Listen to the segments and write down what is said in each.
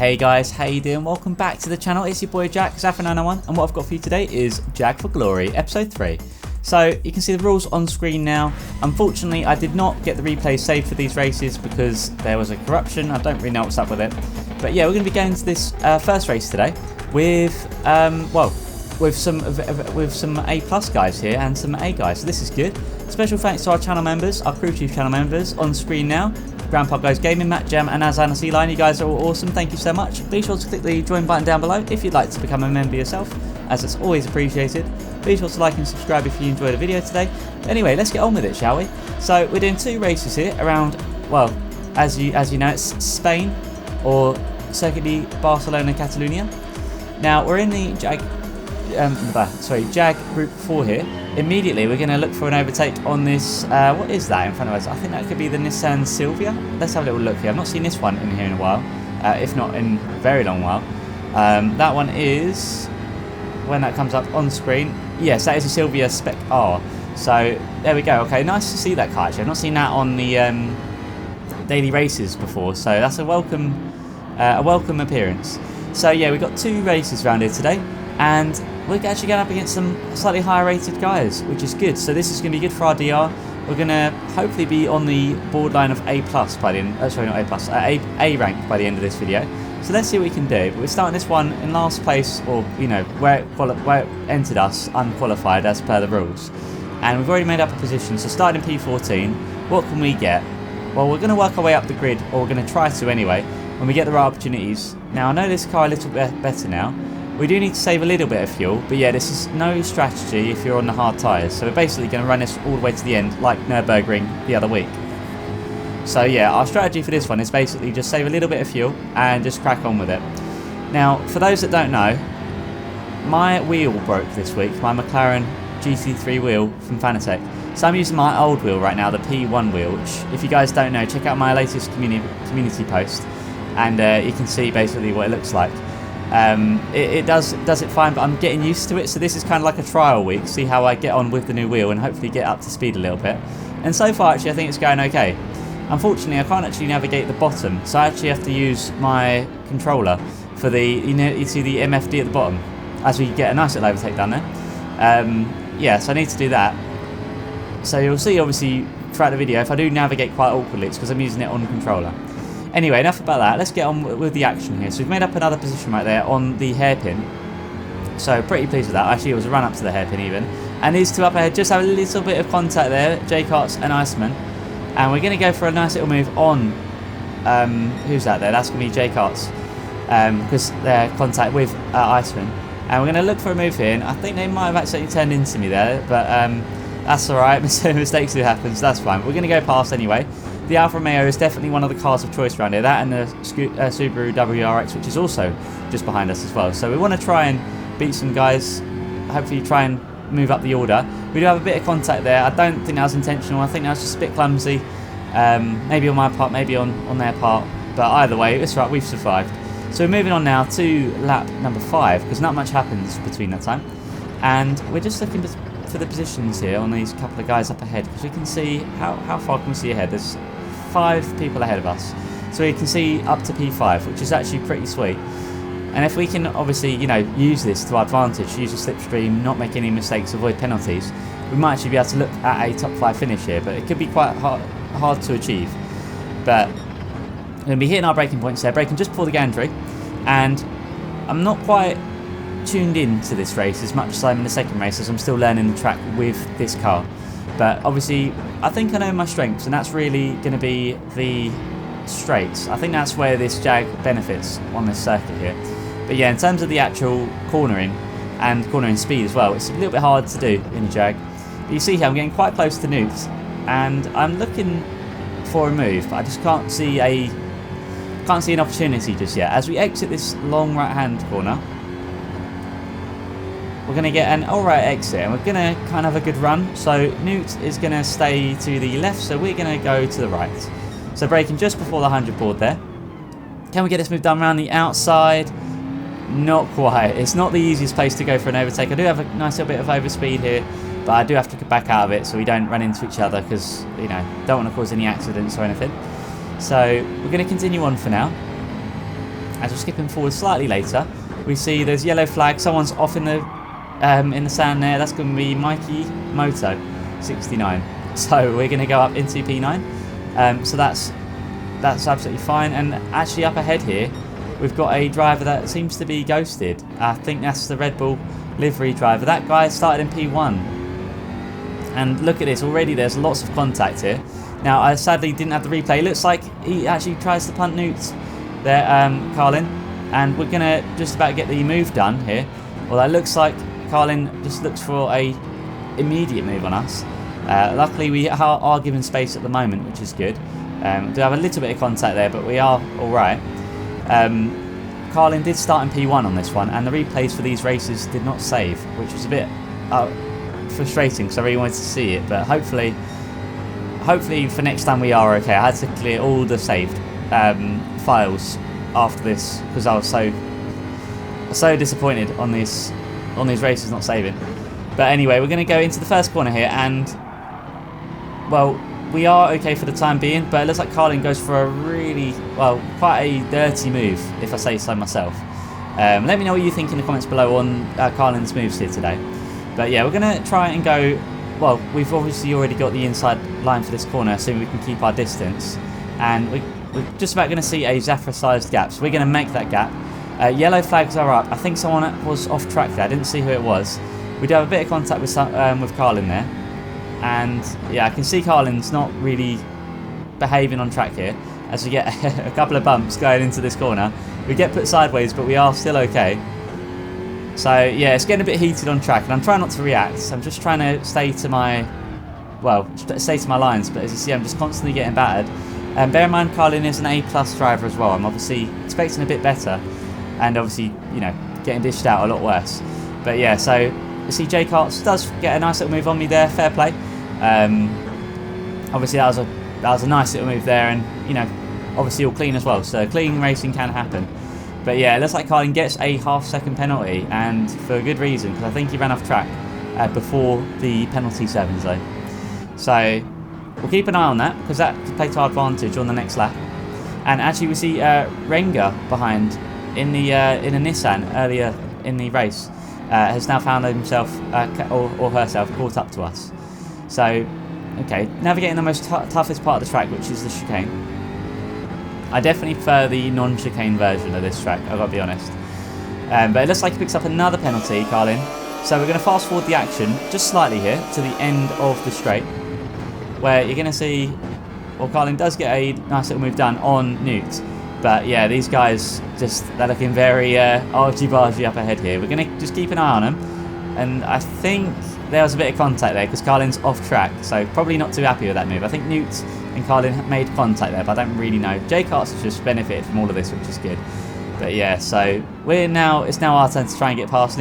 Hey guys, how you doing? Welcome back to the channel. It's your boy Jack, Zafra901, and what I've got for you today is Jag for Glory, episode 3. So you can see the rules on screen now. Unfortunately, I did not get the replay saved for these races because there was a corruption. I don't really know what's up with it. But yeah, we're going to be going to this first race today with, with some A+ guys here and some A guys. So this is good. Special thanks to our channel members, our crew chief channel members on screen now. Grandpa Goes Gaming, Matt Gem and Azana Sea Line, you guys are all awesome, thank you so much. Be sure to click the join button down below if you'd like to become a member yourself, as it's always appreciated. Be sure to like and subscribe if you enjoyed the video today. Anyway, let's get on with it, shall we? So we're doing 2 races here around, well, as you know, it's Spain, or Circuit de Barcelona-Catalunya. Now we're in the Jag Group 4 here. Immediately we're going to look for an overtake on this, what is that in front of us? I think that could be the Nissan Silvia. Let's have a little look here. I've not seen this one in here in a while, if not in a very long while. That one is, when that comes up on screen, yes, that is a Silvia Spec R. So there we go. Okay, nice to see that car actually. I've not seen that on the daily races before, so that's a welcome appearance. So yeah, we've got 2 races around here today, and we're actually going up against some slightly higher rated guys, which is good. So this is going to be good for our DR. We're going to hopefully be on the borderline of A+ by the end. Sorry, not A+, A rank by the end of this video. So let's see what we can do. But we're starting this one in last place, or you know where it entered us unqualified as per the rules. And we've already made up a position. So starting P14, what can we get? Well, we're going to work our way up the grid, or we're going to try to anyway, when we get the right opportunities. Now I know this car a little bit better now. We do need to save a little bit of fuel, but yeah, this is no strategy if you're on the hard tyres. So we're basically going to run this all the way to the end, like Nürburgring the other week. So yeah, our strategy for this one is basically just save a little bit of fuel and just crack on with it. Now, for those that don't know, my wheel broke this week, my McLaren GT3 wheel from Fanatec. So I'm using my old wheel right now, the P1 wheel, which if you guys don't know, check out my latest community post, and you can see basically what it looks like. It does it fine, but I'm getting used to it, so this is kind of like a trial week, see how I get on with the new wheel and hopefully get up to speed a little bit. And so far actually I think it's going okay. Unfortunately I can't actually navigate the bottom, so I actually have to use my controller for the, you see the MFD at the bottom, as we get a nice little overtake down there. Yeah, so I need to do that. So you'll see obviously throughout the video, if I do navigate quite awkwardly, it's because I'm using it on the controller. Anyway, enough about that. Let's get on with the action here. So we've made up another position right there on the hairpin. So pretty pleased with that. Actually, it was a run up to the hairpin even. And these 2 up ahead just have a little bit of contact there, J-Karts and Iceman. And we're going to go for a nice little move on. Who's that there? That's going to be J-Karts, because they're contact with Iceman. And we're going to look for a move here. And I think they might have accidentally turned into me there, but that's alright. Mistakes do happen, so that's fine. We're going to go past anyway. The Alfa Romeo is definitely one of the cars of choice around here. That and the Subaru WRX, which is also just behind us as well. So we want to try and beat some guys. Hopefully try and move up the order. We do have a bit of contact there. I don't think that was intentional. I think that was just a bit clumsy. Maybe on my part, maybe on their part. But either way, it's right. We've survived. So we're moving on now to lap number 5, because not much happens between that time. And we're just looking for the positions here on these couple of guys up ahead, because we can see how far can we see ahead. There's 5 people ahead of us, so we can see up to P5, which is actually pretty sweet. And if we can obviously, you know, use this to our advantage, use the slipstream, not make any mistakes, avoid penalties, we might actually be able to look at a top 5 finish here. But it could be quite hard to achieve. But we're going to be hitting our braking points there, braking just before the gantry, and I'm not quite tuned in to this race as much as I'm in the second race, as I'm still learning the track with this car. But obviously I think I know my strengths, and that's really going to be the straights. I think that's where this Jag benefits on this circuit here. But yeah, in terms of the actual cornering and cornering speed as well, it's a little bit hard to do in the Jag. But you see here I'm getting quite close to Newt, and I'm looking for a move, but I just can't see an opportunity just yet. As we exit this long right hand corner, we're going to get an alright exit, and we're going to kind of have a good run. So Newt is going to stay to the left, so we're going to go to the right. So braking just before the 100 board there. Can we get this move done around the outside? Not quite. It's not the easiest place to go for an overtake. I do have a nice little bit of overspeed here, but I do have to get back out of it so we don't run into each other, because, you know, don't want to cause any accidents or anything. So we're going to continue on for now. As we're skipping forward slightly later, we see there's yellow flag. Someone's off in the sand there. That's going to be Mikey Moto, 69. So we're going to go up into P9. So that's absolutely fine. And actually up ahead here, we've got a driver that seems to be ghosted. I think that's the Red Bull livery driver. That guy started in P1. And look at this, already there's lots of contact here. Now, I sadly didn't have the replay. It looks like he actually tries to punt Newt there, Carlin. And we're going to just about get the move done here. Well, it looks like Carlin just looks for a immediate move on us. Luckily, we are given space at the moment, which is good. We do have a little bit of contact there, but we are all right. Carlin did start in P1 on this one, and the replays for these races did not save, which was a bit frustrating because I really wanted to see it. But hopefully for next time we are okay. I had to clear all the saved files after this because I was so disappointed on these races not saving. But anyway, we're going to go into the first corner here, and well, we are okay for the time being, but it looks like Carlin goes for a really, well, quite a dirty move, if I say so myself. Let me know what you think in the comments below on Carlin's moves here today. But yeah, we're going to try and go, well, we've obviously already got the inside line for this corner, assuming we can keep our distance. And we're just about going to see a Zafra-sized gap, so we're going to make that gap. Yellow flags are up. I think someone was off track there. I didn't see who it was. We do have a bit of contact with Carlin there. And yeah, I can see Carlin's not really behaving on track here as we get a couple of bumps going into this corner. We get put sideways, but we are still okay. So yeah, it's getting a bit heated on track, and I'm trying not to react. I'm just trying to stay to my lines, but as you see, I'm just constantly getting battered. Bear in mind, Carlin is an A+ driver as well. I'm obviously expecting a bit better, and obviously, you know, getting dished out a lot worse. But yeah, so you see Jake Hartz does get a nice little move on me there. Fair play. Obviously that was a nice little move there, and you know, obviously all clean as well, so clean racing can happen. But yeah, it looks like Carlin gets a half-second penalty, and for a good reason, because I think he ran off track before the penalty 7 zone. So we'll keep an eye on that, because that could play to our advantage on the next lap. And actually we see Renga behind in the Nissan earlier in the race has now found himself or herself caught up to us. So, okay, navigating the most toughest part of the track, which is the chicane. I definitely prefer the non-chicane version of this track, I've got to be honest. But it looks like he picks up another penalty, Carlin. So we're going to fast forward the action just slightly here to the end of the straight, where you're going to see, well, Carlin does get a nice little move done on Newt. But yeah, these guys they're looking very argy-bargy up ahead here. We're going to just keep an eye on them. And I think there was a bit of contact there because Carlin's off track, so probably not too happy with that move. I think Newt and Carlin made contact there, but I don't really know. Jake Hartz has just benefited from all of this, which is good. But yeah, so it's now our turn to try and get past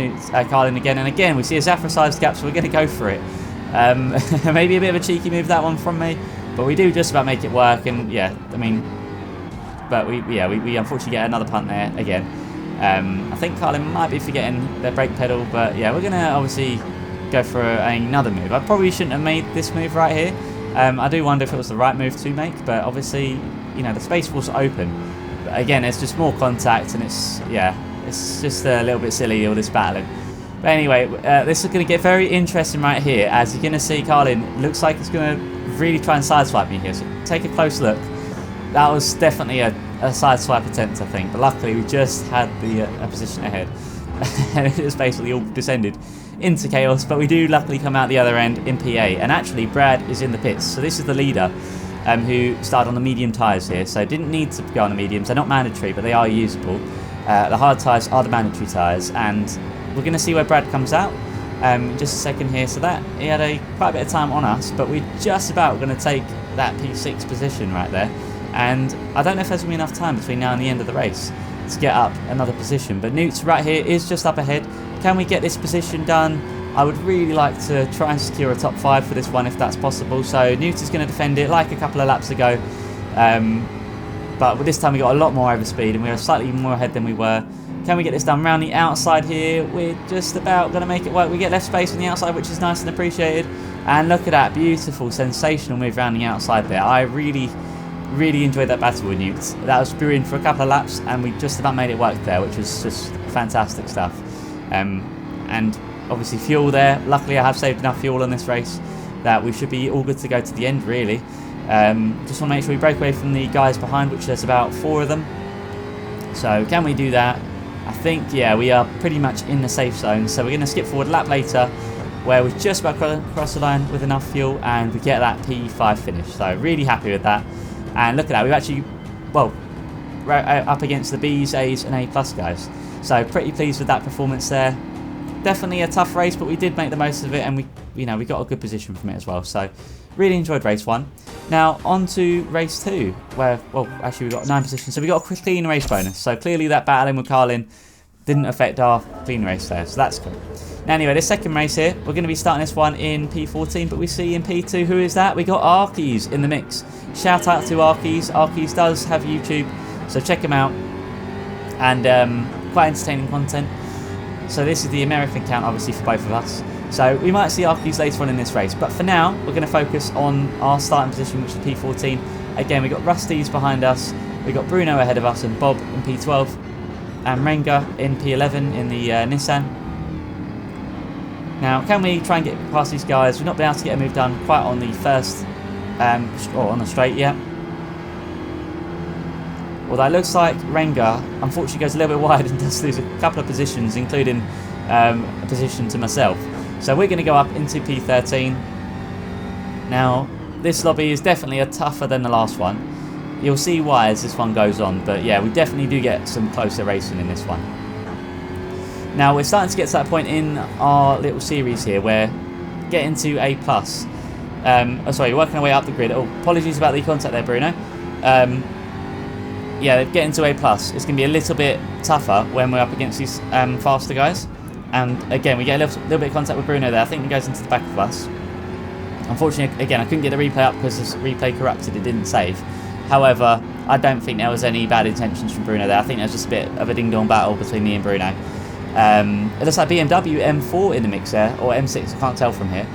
Carlin again. And again, we see a Zafra-sized gap, so we're going to go for it. Maybe a bit of a cheeky move, that one from me, but we do just about make it work. And yeah, I mean, but we unfortunately get another punt there again. I think Carlin might be forgetting their brake pedal, but yeah, we're going to obviously go for another move. I probably shouldn't have made this move right here. I do wonder if it was the right move to make, but obviously, you know, the space was open. But again, it's just more contact, and it's just a little bit silly, all this battling. But anyway, this is going to get very interesting right here, as you're going to see Carlin looks like he's going to really try and sideswipe me here. So take a close look. That was definitely a sideswipe attempt, I think, but luckily we just had the position ahead. And it just basically all descended into chaos, but we do luckily come out the other end in P8. And actually Brad is in the pits, so this is the leader who started on the medium tyres here, so didn't need to go on the mediums. They're not mandatory, but they are usable. The hard tyres are the mandatory tyres, and we're going to see where Brad comes out in just a second here. So that he had quite a bit of time on us, but we're just about going to take that P6 position right there. And I don't know if there's going to be enough time between now and the end of the race to get up another position. But Newt's right here is just up ahead. Can we get this position done? I would really like to try and secure a top 5 for this one if that's possible. So Newt is going to defend it like a couple of laps ago. But this time we got a lot more overspeed and we were slightly more ahead than we were. Can we get this done round the outside here? We're just about going to make it work. We get left space on the outside, which is nice and appreciated. And look at that beautiful, sensational move round the outside there. I really really enjoyed that battle with Newt. That was brewing for a couple of laps, and we just about made it work there, which was just fantastic stuff. And obviously fuel there. Luckily I have saved enough fuel on this race that we should be all good to go to the end, really. Just want to make sure we break away from the guys behind, which there's about 4 of them. So can we do that? I think, yeah, we are pretty much in the safe zone. So we're going to skip forward a lap later, where we're just about to cross the line with enough fuel, and we get that P5 finish. So really happy with that. And look at that, we've actually, well, up against the B's, A's and A+ guys. So pretty pleased with that performance there. Definitely a tough race, but we did make the most of it, and we got a good position from it as well. So really enjoyed race 1. Now on to race 2, where, well, actually we got 9 positions, so we got a clean race bonus. So clearly that battling with Carlin didn't affect our clean race there, so that's cool. Now anyway, this second race here, we're going to be starting this one in P14, but we see in P2, who is that? We got Arkies in the mix. Shout out to Arkies. Arkies does have YouTube, so check him out. And quite entertaining content. So this is the American account, obviously, for both of us. So we might see Arkies later on in this race, but for now we're going to focus on our starting position, which is P14. Again, we got Rusty's behind us, we got Bruno ahead of us, and Bob in P12, and Renga in P11 in the Nissan. Now, can we try and get past these guys? We've not been able to get a move done quite on the first, or on the straight yet. Although it looks like Renga, unfortunately, goes a little bit wide and does lose a couple of positions, including a position to myself. So we're going to go up into P13. Now, this lobby is definitely tougher than the last one. You'll see why as this one goes on, but yeah, we definitely do get some closer racing in this one. Now, we're starting to get to that point in our little series here where getting to A+. Sorry, working our way up the grid. Oh, apologies about the contact there, Bruno. Yeah, getting to A+, it's going to be a little bit tougher when we're up against these faster guys. And again, we get a little bit of contact with Bruno there. I think he goes into the back of us. Unfortunately, again, I couldn't get the replay up because this replay corrupted. It didn't save. However, I don't think there was any bad intentions from Bruno there. I think there was just a bit of a ding-dong battle between me and Bruno. It looks like BMW M4 in the mix there, or M6, I can't tell from here,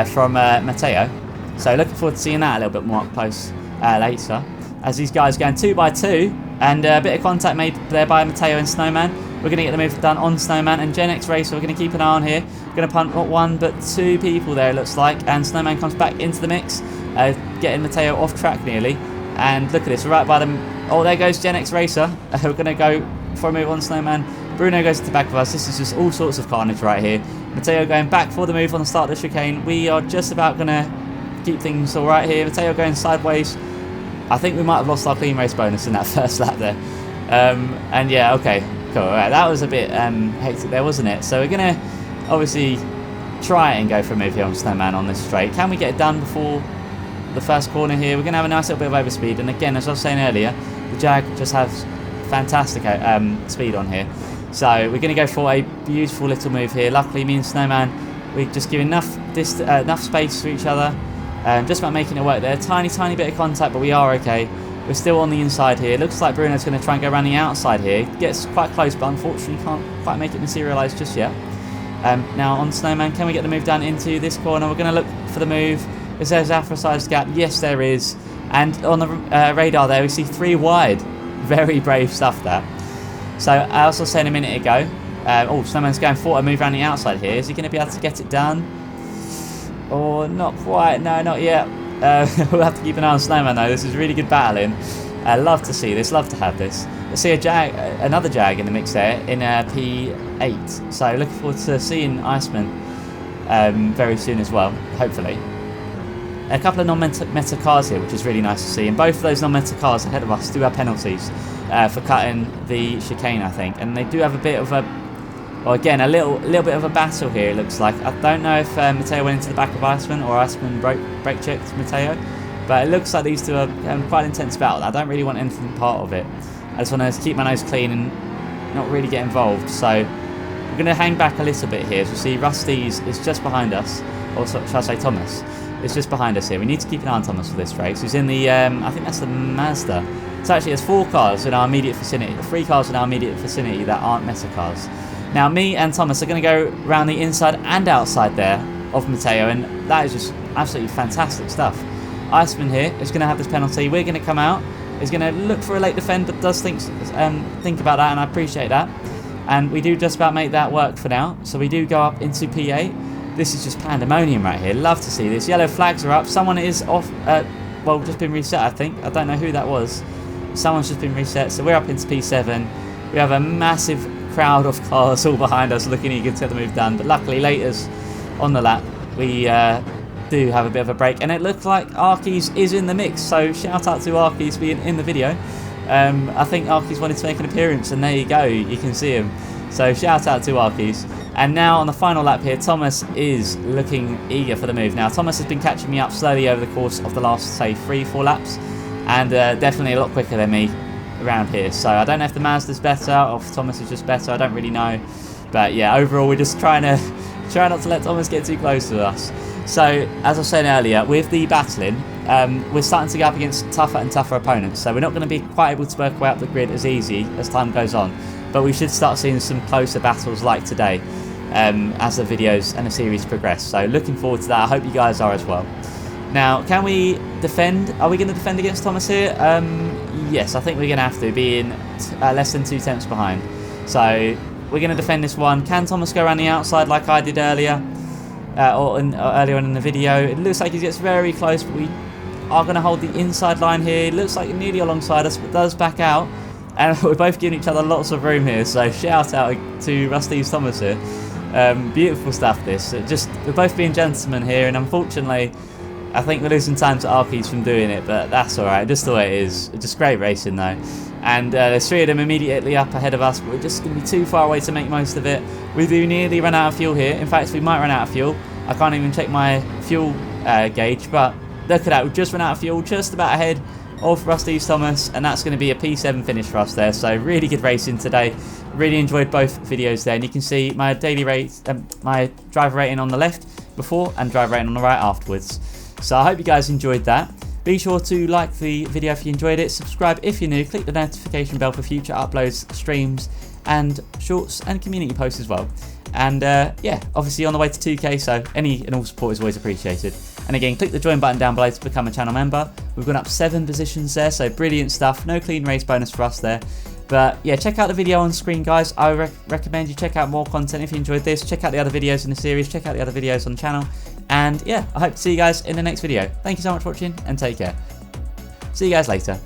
from Matteo. So looking forward to seeing that a little bit more up close later. As these guys going 2 by 2, and a bit of contact made there by Matteo and Snowman. We're going to get the move done on Snowman and Gen X Racer. We're going to keep an eye on here. We're going to punt not 1 but 2 people there, it looks like. And Snowman comes back into the mix, getting Matteo off track nearly. And look at this, we're right by them. Oh, there goes Gen X Racer. We're going to go for a move on Snowman. Bruno goes to the back of us. This is just all sorts of carnage right here. Matteo going back for the move on the start of the chicane. We are just about going to keep things all right here. Matteo going sideways. I think we might have lost our clean race bonus in that first lap there. And yeah, okay, cool. All right, that was a bit hectic there, wasn't it? So we're going to obviously try and go for a move here on Snowman on this straight. Can we get it done before the first corner here? We're going to have a nice little bit of overspeed. And again, as I was saying earlier, the Jag just has fantastic speed on here. So we're going to go for a beautiful little move here. Luckily, me and Snowman, we just give enough space for each other. Just about making it work there. Tiny bit of contact, but we are okay. We're still on the inside here. Looks like Bruno's going to try and go around the outside here. Gets quite close, but unfortunately can't quite make it materialise just yet. Now on Snowman, can we get the move done into this corner? We're going to look for the move. Is there a Zafra-sized gap? Yes, there is. And on the radar there, we see 3 wide. Very brave stuff there. So I also said a minute ago, oh, Snowman's going for a move around the outside here. Is he going to be able to get it done? Or not quite, no, not yet. We'll have to keep an eye on Snowman though. This is really good battling. Love to see this, love to have this. Let's see another Jag in the mix there in P8. So looking forward to seeing Iceman very soon as well, hopefully. A couple of non-meta cars here, which is really nice to see. And both of those non-meta cars ahead of us do have penalties for cutting the chicane, I think. And they do have a bit of a, well, again, a little bit of a battle here, it looks like. I don't know if Matteo went into the back of Iceman or Iceman brake checked Matteo. But it looks like these two are quite an intense battle. I don't really want anything part of it. I just want to keep my nose clean and not really get involved. So we're going to hang back a little bit here. As you see, Rusty's is just behind us. Or shall I say Thomas? It's just behind us here. We need to keep an eye on Thomas for this race. Who's in the, I think that's the Mazda. So actually there's 4 cars in our immediate vicinity, 3 cars in our immediate vicinity that aren't meta cars. Now me and Thomas are going to go around the inside and outside there of Matteo, and that is just absolutely fantastic stuff. Iceman here is going to have this penalty. We're going to come out. He's going to look for a late defend, but does think about that, and I appreciate that. And we do just about make that work for now. So we do go up into P8. This is just pandemonium right here. Love to see this. Yellow flags are up. Someone is off. Well, just been reset, I think. I don't know who that was. Someone's just been reset. So we're up into P7. We have a massive crowd of cars all behind us looking eager to get the move done. But luckily, later's on the lap. We do have a bit of a break. And it looks like Arkies is in the mix. So shout out to Arkies being in the video. I think Arkies wanted to make an appearance. And there you go. You can see him. So shout out to Arkies. And now on the final lap here, Thomas is looking eager for the move. Now, Thomas has been catching me up slowly over the course of the last, say, 3-4 laps. And definitely a lot quicker than me around here. So I don't know if the Mazda's better or if Thomas is just better. I don't really know. But yeah, overall, we're just try not to let Thomas get too close to us. So, as I was saying earlier, with the battling, we're starting to go up against tougher and tougher opponents. So we're not going to be quite able to work out the grid as easy as time goes on. But we should start seeing some closer battles like today. As the videos and the series progress. So looking forward to that. I hope you guys are as well. Now, can we defend? Are we going to defend against Thomas here? Yes, I think we're going to have to, being less than 2 tenths behind. So we're going to defend this one. Can Thomas go around the outside like I did earlier? Earlier on in the video? It looks like he gets very close, but we are going to hold the inside line here. It looks like nearly alongside us, but does back out. And we're both giving each other lots of room here. So shout out to Rusty Thomas here. Beautiful stuff this. We're both being gentlemen here, and unfortunately I think we're losing time to Arkies from doing it, but that's alright, just the way it is. Just great racing though. And there's 3 of them immediately up ahead of us, but we're just going to be too far away to make most of it. We do nearly run out of fuel here. In fact, we might run out of fuel. I can't even check my fuel gauge, but look at that, we've just run out of fuel, just about ahead of Rusty Thomas, and that's going to be a P7 finish for us there. So really good racing today. Really enjoyed both videos there, and you can see my daily rate, my driver rating on the left before and driver rating on the right afterwards. So I hope you guys enjoyed that. Be sure to like the video if you enjoyed it, subscribe if you're new, click the notification bell for future uploads, streams and shorts and community posts as well. And yeah, obviously on the way to 2K, so any and all support is always appreciated. And again, click the join button down below to become a channel member. We've gone up 7 positions there, so brilliant stuff. No clean race bonus for us there. But yeah, check out the video on screen, guys. I recommend you check out more content if you enjoyed this. Check out the other videos in the series. Check out the other videos on the channel. And yeah, I hope to see you guys in the next video. Thank you so much for watching, and take care. See you guys later.